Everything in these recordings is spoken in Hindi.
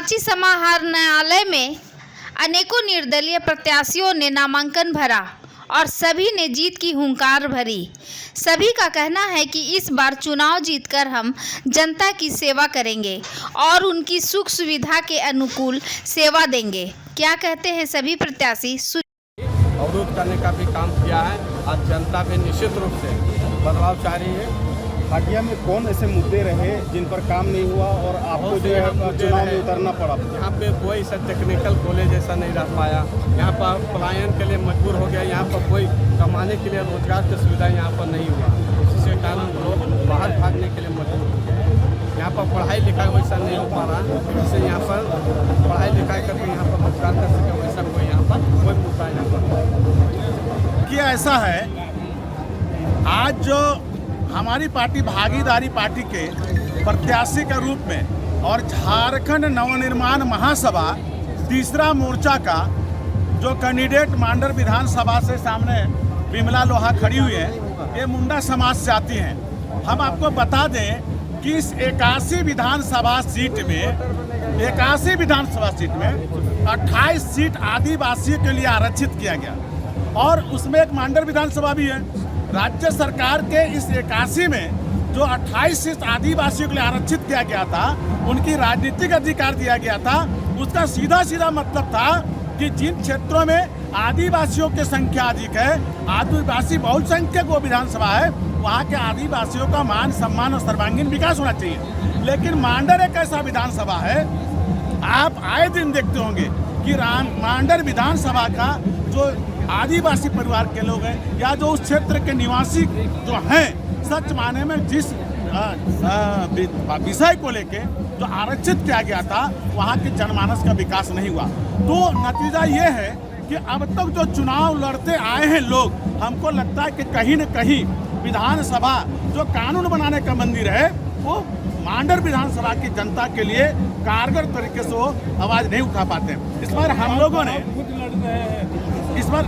रांची समाहरणालय में अनेकों निर्दलीय प्रत्याशियों ने नामांकन भरा और सभी ने जीत की हुंकार भरी। सभी का कहना है कि इस बार चुनाव जीतकर हम जनता की सेवा करेंगे और उनकी सुख सुविधा के अनुकूल सेवा देंगे। क्या कहते हैं सभी प्रत्याशी? अवरोध करने का भी काम किया है और जनता भी निश्चित रूप से बदलाव चाह रही है। भाटिया में कौन ऐसे मुद्दे रहे जिन पर काम नहीं हुआ और आपको जो है चुनाव में उतरना पड़ा? यहाँ पे कोई सा टेक्निकल कॉलेज ऐसा नहीं रह पाया, यहाँ पर पलायन के लिए मजबूर हो गया, यहाँ पर कोई कमाने के लिए रोजगार की सुविधा यहाँ पर नहीं हुआ, जिसके कारण लोग बाहर भागने के लिए मजबूर हो गए। यहाँ पर पढ़ाई लिखाई वैसा नहीं हो पा रहा, जिससे यहाँ पर पढ़ाई लिखाई करके यहाँ पर रोजगार कर सके, वैसा कोई यहाँ पर कोई मुद्दा यहाँ पर। कि ऐसा है, आज जो हमारी पार्टी भागीदारी पार्टी के प्रत्याशी के रूप में और झारखंड नवनिर्माण महासभा तीसरा मोर्चा का जो कैंडिडेट मांडर विधानसभा से सामने विमला लोहा खड़ी हुई है, ये मुंडा समाज से आती हैं। हम आपको बता दें कि इस 81 विधानसभा सीट में 28 सीट आदिवासियों के लिए आरक्षित किया गया और उसमें एक मांडर विधानसभा भी है। राज्य सरकार के इस 81 में जो 28 सीट आदिवासियों के लिए आरक्षित किया गया था, उनकी राजनीतिक अधिकार दिया गया था, उसका सीधा सीधा मतलब था कि जिन क्षेत्रों में आदिवासियों की संख्या अधिक है, आदिवासी बहुसंख्यक वो विधानसभा है, वहाँ के आदिवासियों का मान सम्मान और सर्वांगीण विकास होना चाहिए। लेकिन मांडर एक ऐसा विधानसभा है, आप आए दिन देखते होंगे कि मांडर विधानसभा का जो आदिवासी परिवार के लोग हैं या जो उस क्षेत्र के निवासी जो हैं, सच माने में जिस विषय को लेके जो आरक्षित किया गया था, वहाँ के जनमानस का विकास नहीं हुआ। तो नतीजा ये है कि अब तक जो चुनाव लड़ते आए हैं लोग, हमको लगता है कि कहीं न कहीं विधानसभा जो कानून बनाने का मंदिर है, वो मांडर विधानसभा की जनता के लिए कारगर तरीके से वो आवाज़ नहीं उठा पाते। इस बार हम लोगों ने इस बार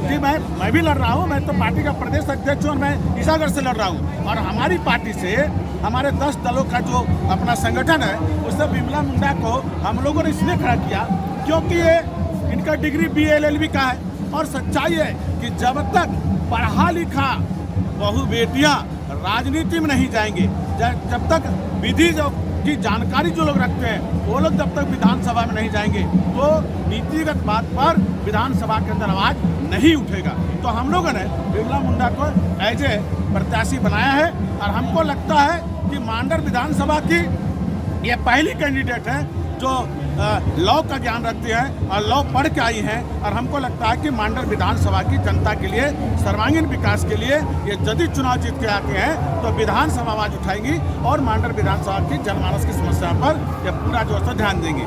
जी मैं भी लड़ रहा हूँ, मैं तो पार्टी का प्रदेश अध्यक्ष हूँ और मैं ईसागढ़ से लड़ रहा हूँ। और हमारी पार्टी से हमारे 10 दलों का जो अपना संगठन है, उससे विमला मुंडा को हम लोगों ने इसलिए खड़ा किया क्योंकि ये इनका डिग्री BA LLB का है। और सच्चाई है कि जब तक पढ़ा लिखा बहु बेटियाँ राजनीति में नहीं जाएंगे, जब तक विधि की जानकारी जो लोग रखते हैं वो लोग जब तक विधानसभा में नहीं जाएंगे, तो नीतिगत बात पर विधानसभा के अंदर आवाज नहीं उठेगा। तो हम लोगों ने विमला मुंडा को एज ए प्रत्याशी बनाया है और हमको लगता है कि मांडर विधानसभा की ये पहली कैंडिडेट है जो लॉ का ज्ञान रखती है और लॉ पढ़ के आई हैं। और हमको लगता है कि मांडर विधानसभा की जनता के लिए सर्वांगीण विकास के लिए ये यदि चुनाव जीत के आते हैं तो विधानसभा आवाज उठाएंगी और मांडर विधानसभा की जनमानस की समस्या पर ये पूरा जोर से ध्यान देंगे।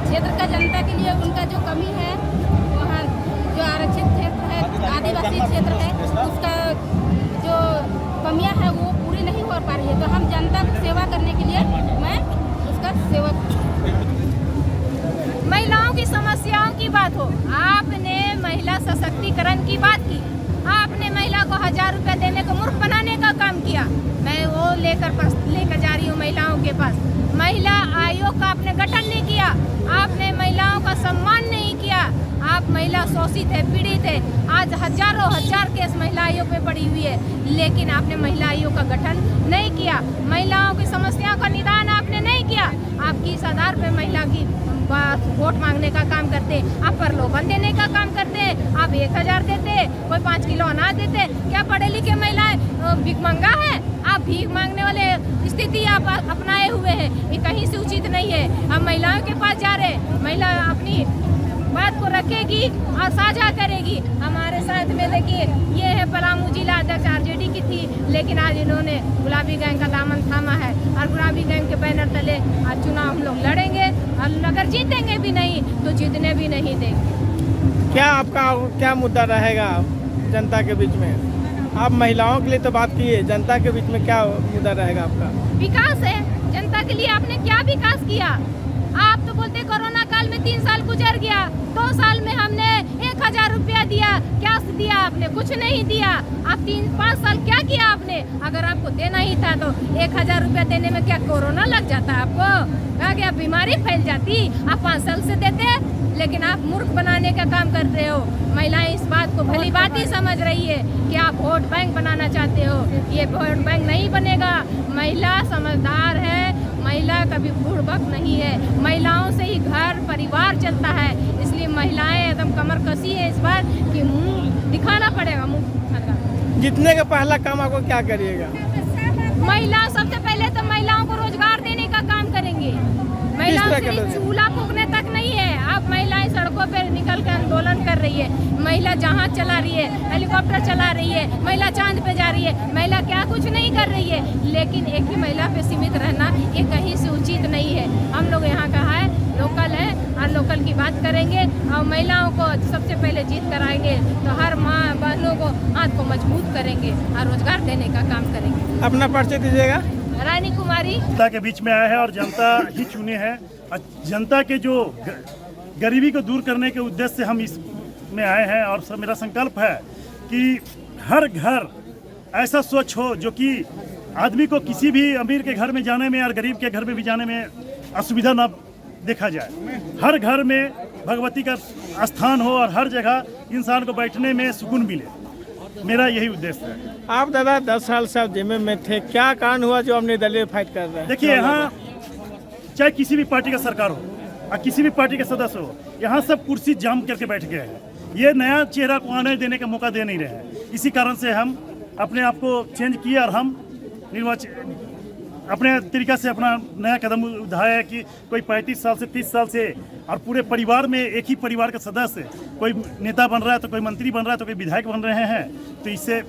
क्षेत्र का जनता के लिए उनका जो कमी है, वहाँ जो आरक्षित क्षेत्र है, आदिवासी क्षेत्र है, उसका जो कमियाँ है वो पूरी नहीं हो पा रही है। तो हम जनता की सेवा करने के लिए मैं उसका सेवक। महिलाओं की समस्याओं की बात हो, आपने महिला सशक्तिकरण की बात की, आपने महिला को 1000 रुपये देने को मूर्ख बनाने का काम किया। मैं वो लेकर जा रही हूँ महिलाओं के पास। महिला आयोग का आपने गठन नहीं किया, आपने महिलाओं का सम्मान नहीं किया, आप महिला शोषित है, पीड़ित है। आज हजार केस महिला आयोग में पड़ी हुई है, लेकिन आपने महिला आयोग का गठन नहीं किया। महिलाओं की समस्याओं का निदान आपने नहीं किया। आप किस आधार पर महिला की वोट मांगने का काम करते हैं? आप प्रलोभन देने का काम करते हैं। आप 1000 देते, कोई 5 किलो अनाज देते। क्या पढ़े लिखे महिलाएं भीख मंगा है? आप भीख मांगने वाले स्थिति आप अपनाए हुए हैं, ये कहीं से उचित नहीं है। हम महिलाओं के पास जा रहे हैं, महिला अपनी बात को रखेगी और साझा करेगी। हमारे साथ में देखिए, ये है पलामू जिला अध्यक्ष RJD की थी, लेकिन आज इन्होंने गुलाबी गैंग का दामन थामा है और गुलाबी गैंग के बैनर तले आज चुनाव हम लोग लड़ेंगे और अगर जीतेंगे भी नहीं तो जीतने भी नहीं देंगे। क्या मुद्दा रहेगा जनता के बीच में? आप महिलाओं के लिए तो बात किए, जनता के बीच में क्या मुद्दा रहेगा आपका? विकास है। जनता के लिए आपने क्या विकास किया? आप तो बोलते कोरोना काल में 3 साल गुजर गया, 2 साल में हमने 1000 रुपया दिया, क्या दिया आपने? कुछ नहीं दिया। आप 3-5 साल क्या किया आपने? अगर आपको देना ही था तो 1000 रुपया देने में क्या कोरोना लग जाता आपको? कहा गया बीमारी फैल जाती। आप 5 साल से देते, लेकिन आप मूर्ख बनाने का काम कर रहे हो। महिलाएं इस बात को भली बात ही समझ रही है कि आप वोट बैंक बनाना चाहते हो। ये वोट बैंक नहीं बनेगा। महिला समझदार है, महिला कभी बुड़बक नहीं है। महिलाओं से ही घर परिवार चलता है, इसलिए महिलाएं एकदम कमर कसी है इस बार कि मुंह दिखाना पड़ेगा, मुंह दिखाना। जीतने का पहला काम आपको क्या करिएगा? महिला सबसे पहले तो महिलाओं को रोजगार देने का काम करेंगे। महिलाओं से चूल्हा फूकने तक नहीं है। आप महिलाएं सड़कों पर निकल कर आंदोलन कर रही है। महिला जहाज चला रही है, हेलीकॉप्टर चला रही है, महिला चांद पे जा रही है। महिला क्या कुछ नहीं कर रही है, लेकिन एक ही महिला पे सीमित रहना ये कहीं से उचित नहीं है। हम लोग यहाँ का है लोकल है और लोकल की बात करेंगे और महिलाओं को सबसे पहले जीत कराएंगे तो हर माँ बहनों को हाथ को मजबूत करेंगे और रोजगार देने का काम करेंगे। अपना परिचय दीजिएगा। रानी कुमारी। जनता के बीच में आया है और जनता ही चुने हैं। जनता के जो गरीबी को दूर करने के उद्देश्य से हम इस में आए हैं और मेरा संकल्प है कि हर घर ऐसा स्वच्छ हो जो कि आदमी को किसी भी अमीर के घर में जाने में और गरीब के घर में भी जाने में असुविधा ना देखा जाए। हर घर में भगवती का स्थान हो और हर जगह इंसान को बैठने में सुकून मिले। मेरा यही उद्देश्य है। आप दादा 10 साल से आप जिम्मे में थे, क्या कारण हुआ जो आप निर्दलीय फाइट कर रहे हैं? देखिए, यहाँ चाहे किसी भी पार्टी का सरकार हो और किसी भी पार्टी के सदस्य हो, यहाँ सब कुर्सी जाम करके बैठ गए हैं। ये नया चेहरा को आने देने का मौका दे नहीं रहे हैं। इसी कारण से हम अपने आप को चेंज किए और हम निर्वाचन अपने तरीक़ा से अपना नया कदम उठाया है कि कोई 35 साल से 30 साल से और पूरे परिवार में एक ही परिवार का सदस्य कोई नेता बन रहा है तो कोई मंत्री बन रहा है तो कोई विधायक बन रहे हैं, तो इससे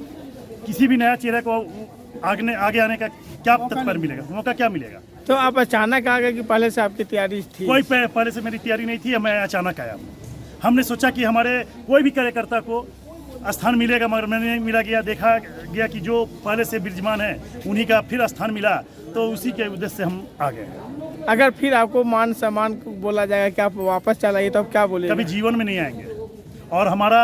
किसी भी नया चेहरे को आगे आने का क्या तत्पर मिलेगा, मौका क्या मिलेगा? तो आप अचानक आ गए कि पहले से आपकी तैयारी थी? कोई पहले से मेरी तैयारी नहीं थी, मैं अचानक आया। हमने सोचा कि हमारे कोई भी कार्यकर्ता को स्थान मिलेगा, मगर मैंने मिला गया, देखा गया कि जो पहले से विराजमान है उन्हीं का फिर स्थान मिला, तो उसी के उद्देश्य से हम आ गए। अगर फिर आपको मान सम्मान बोला जाएगा कि आप वापस चलाइए तो आप क्या बोलेंगे? कभी जीवन में नहीं आएंगे और हमारा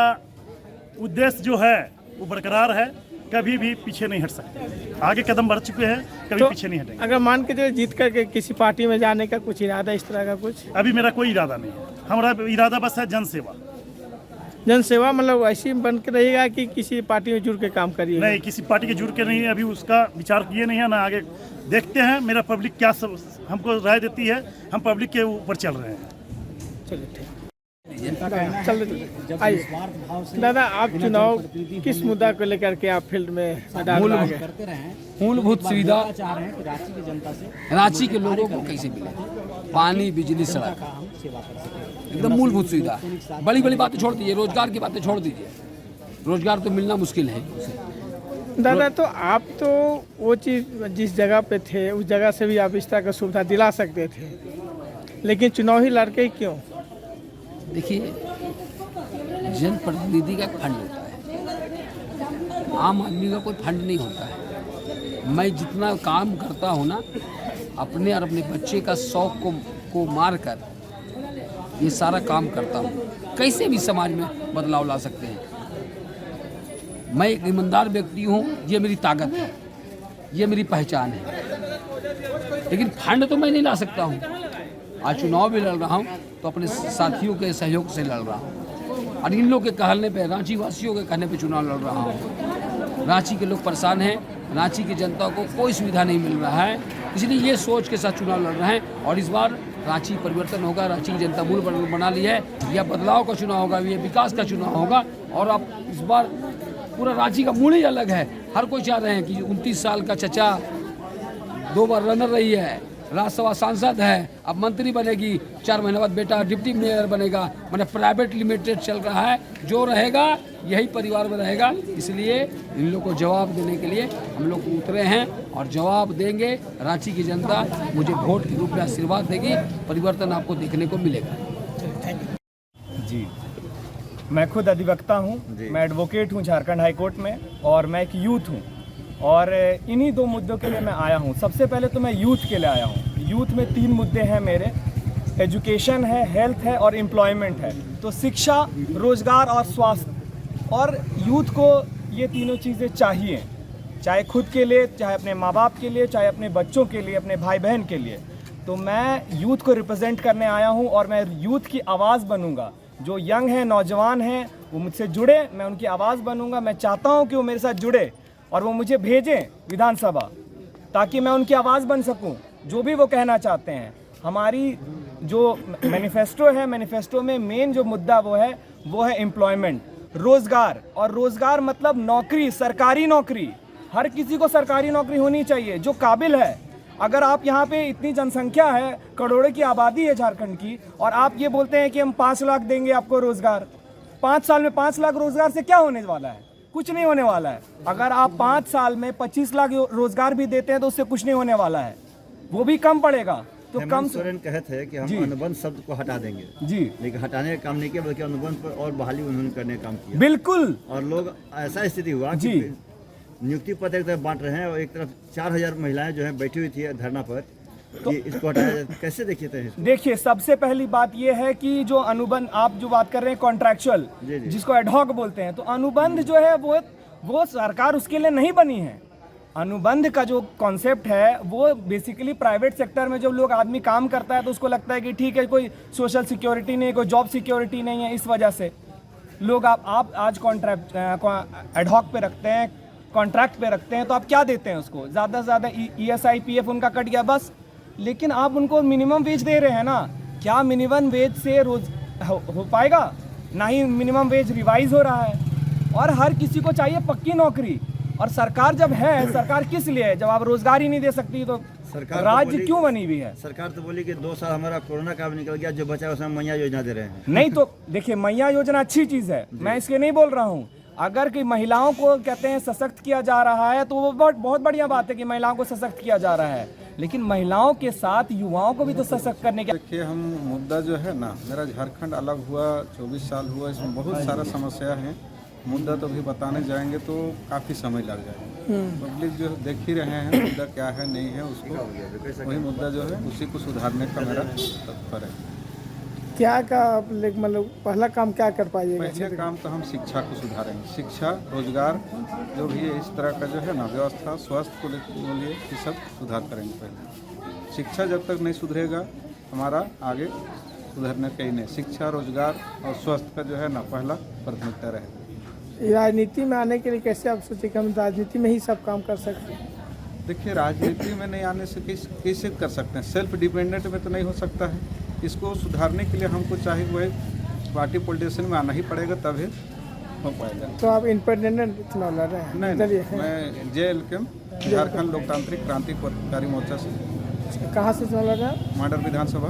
उद्देश्य जो है वो बरकरार है, कभी भी पीछे नहीं हट सकते। आगे कदम बढ़ चुके हैं, कभी तो पीछे नहीं हटेंगे। अगर मान के जो जीत करके किसी पार्टी में जाने का कुछ इरादा इस तरह का कुछ? अभी मेरा कोई इरादा नहीं है। हमारा इरादा बस है जनसेवा। जनसेवा मतलब ऐसी बन के रहेगा कि किसी पार्टी में जुड़ के काम करिए? नहीं, किसी पार्टी के जुड़ के नहीं, अभी उसका विचार किए नहीं है ना। आगे देखते हैं मेरा पब्लिक क्या सब हमको राय देती है, हम पब्लिक के ऊपर चल रहे हैं। चलिए ठीक, चल आइए। दादा, आप चुनाव किस मुद्दा को लेकर के आप फील्ड में मैदान में आ गए? मूलभूत सुविधा रांची के लोगों को कैसे मिले, पानी, बिजली, सड़क, एकदम मूलभूत सुविधा। बड़ी बड़ी बातें छोड़ दीजिए, रोजगार की बातें छोड़ दीजिए, रोजगार तो मिलना मुश्किल है। दादा, तो आप तो वो चीज़ जिस जगह पे थे उस जगह से भी आप इस तरह का सुविधा दिला सकते थे, लेकिन चुनाव ही लड़के ही क्यों? देखिए, जनप्रतिनिधि का फंड होता है, आम आदमी का कोई फंड नहीं होता है। मैं जितना काम करता हूँ ना, अपने और अपने बच्चे का शौक को मार कर ये सारा काम करता हूँ। कैसे भी समाज में बदलाव ला सकते हैं। मैं एक ईमानदार व्यक्ति हूँ, ये मेरी ताकत है, ये मेरी पहचान है। लेकिन फंड तो मैं नहीं ला सकता हूँ। आज चुनाव भी लड़ रहा हूँ तो अपने साथियों के सहयोग से लड़ रहा हूँ और इन लोग के कहने पे, रांची वासियों के कहने पे चुनाव लड़ रहा हूँ। रांची के लोग परेशान हैं, रांची की जनता को कोई सुविधा नहीं मिल रहा है, इसलिए ये सोच के साथ चुनाव लड़ रहे हैं। और इस बार रांची परिवर्तन होगा, रांची की जनता मूल बना ली है। यह बदलाव का चुनाव होगा, ये विकास का चुनाव होगा। और अब इस बार पूरा रांची का मूड ही अलग है। हर कोई चाह रहे हैं कि 29 साल का चचा 2 बार रनर रही है, राज्यसभा सांसद है, अब मंत्री बनेगी, 4 महीने बाद बेटा डिप्टी मेयर बनेगा। मैंने प्राइवेट लिमिटेड चल रहा है, जो रहेगा यही परिवार में रहेगा। इसलिए इन लोग को जवाब देने के लिए हम लोग उतरे हैं और जवाब देंगे। रांची की जनता मुझे वोट के रूप में आशीर्वाद देगी, परिवर्तन आपको देखने को मिलेगा। जी, मैं खुद अधिवक्ता हूँ, मैं एडवोकेट हूँ झारखंड हाई कोर्ट में, और मैं एक यूथ हूँ और इन्हीं 2 मुद्दों के लिए मैं आया हूँ। सबसे पहले तो मैं यूथ के लिए आया हूँ। यूथ में 3 मुद्दे हैं मेरे। एजुकेशन है, हेल्थ है और एम्प्लॉयमेंट है। तो शिक्षा, रोजगार और स्वास्थ्य, और यूथ को ये तीनों चीज़ें चाहिए, चाहे खुद के लिए, चाहे अपने माँ बाप के लिए, चाहे अपने बच्चों के लिए, अपने भाई बहन के लिए। तो मैं यूथ को रिप्रेजेंट करने आया हूँ और मैं यूथ की आवाज़ बनूंगा। जो यंग हैं, नौजवान हैं, वो मुझसे जुड़े, मैं उनकी आवाज़ बनूंगा। मैं चाहता हूँ कि वो मेरे साथ जुड़े और वो मुझे भेजें विधानसभा, ताकि मैं उनकी आवाज़ बन सकूँ जो भी वो कहना चाहते हैं। हमारी जो मैनिफेस्टो है, मैनिफेस्टो में मेन जो मुद्दा वो है एम्प्लॉयमेंट, रोज़गार। और रोज़गार मतलब नौकरी, सरकारी नौकरी। हर किसी को सरकारी नौकरी होनी चाहिए जो काबिल है। अगर आप यहाँ पे इतनी जनसंख्या है, करोड़ों की आबादी है झारखंड की, और आप ये बोलते हैं कि हम 5 लाख देंगे आपको रोज़गार, 5 साल में 5 लाख रोज़गार से क्या होने वाला है? कुछ नहीं होने वाला है। अगर आप 5 साल में 25 लाख रोज़गार भी देते हैं तो उससे कुछ नहीं होने वाला है, वो भी कम पड़ेगा। तो कम सोरेन कहे थे कि हम अनुबंध शब्द को हटा देंगे जी, लेकिन हटाने का काम नहीं किया, बल्कि अनुबंध पर और बहाली उन्होंने करने का काम किया। बिल्कुल। और लोग, ऐसा स्थिति हुआ जी, कि नियुक्ति पत्र एक तरफ बांट रहे हैं और एक तरफ 4000 महिलाएं जो हैं बैठी हुई थी धरना पर, तो इसको हटाया जाए। कैसे देखिए सबसे पहली बात यह है कि जो अनुबंध आप जो बात कर रहे हैं कॉन्ट्रैक्चुअल, जिसको एडहॉक बोलते हैं, तो अनुबंध जो है वो सरकार उसके लिए नहीं बनी है। अनुबंध का जो कॉन्सेप्ट है वो बेसिकली प्राइवेट सेक्टर में जब लोग आदमी काम करता है तो उसको लगता है कि ठीक है, कोई सोशल सिक्योरिटी नहीं, कोई जॉब सिक्योरिटी नहीं है, इस वजह से लोग आप आज कॉन्ट्रैक्ट एडहॉक पे रखते हैं, कॉन्ट्रैक्ट पे रखते हैं, तो आप क्या देते हैं उसको? ज़्यादा से ज़्यादा ESI PF उनका कट गया बस। लेकिन आप उनको मिनिमम वेज दे रहे हैं ना, क्या मिनिमम वेज से रोज हो पाएगा? ना ही मिनिमम वेज रिवाइज हो रहा है। और हर किसी को चाहिए पक्की नौकरी। और सरकार जब है, सरकार किस लिए है? जब आप रोजगार ही नहीं दे सकती तो सरकार राज्य क्यों बनी हुई है? सरकार तो बोली कि 2 साल हमारा कोरोना का भी निकल गया, जो बचा उसमें मैया योजना दे रहे हैं। नहीं तो देखिए, मैया योजना अच्छी चीज़ है, मैं इसके नहीं बोल रहा हूँ। अगर कि महिलाओं को कहते हैं सशक्त किया जा रहा है तो वो बहुत बढ़िया बात है कि महिलाओं को सशक्त किया जा रहा है, लेकिन महिलाओं के साथ युवाओं को भी तो सशक्त करने के। देखिए, हम मुद्दा जो है ना, मेरा झारखंड अलग हुआ 24 साल हुआ, इसमें बहुत सारा समस्या है। मुद्दा तो भी बताने जाएंगे तो काफ़ी समय लग जाएगा। पब्लिक जो देख ही रहे हैं मुद्दा क्या है नहीं है, उसको वही मुद्दा जो है उसी को सुधारने का मेरा तत्पर है। क्या का मतलब पहला काम क्या कर पाइएगा? पहले काम तो हम शिक्षा को सुधारेंगे। शिक्षा, रोजगार, जो भी है इस तरह का जो है ना व्यवस्था, स्वास्थ्य को लिए ये सब सुधार करेंगे। पहले शिक्षा जब तक नहीं सुधरेगा हमारा आगे सुधरने का ही नहीं। शिक्षा, रोजगार और स्वास्थ्य का जो है ना पहला प्राथमिकता रहेगा। राजनीति में आने के लिए कैसे आप सोचे कि हम राजनीति में ही सब काम कर सकते हैं? देखिए, राजनीति में नहीं आने से कैसे कर सकते हैं? सेल्फ डिपेंडेंट में तो नहीं हो सकता है। इसको सुधारने के लिए हमको चाहे वह पार्टी पॉलिटिशियन में आना ही पड़ेगा, तभी हो पाएगा। तो आप इंडिपेंडेंट चुनाव लड़ रहे हैं? नहीं, मैं JLK झारखंड लोकतांत्रिक क्रांतिकारी मोर्चा से। कहाँ से चुनाव लड़ रहे हैं? माडर विधानसभा।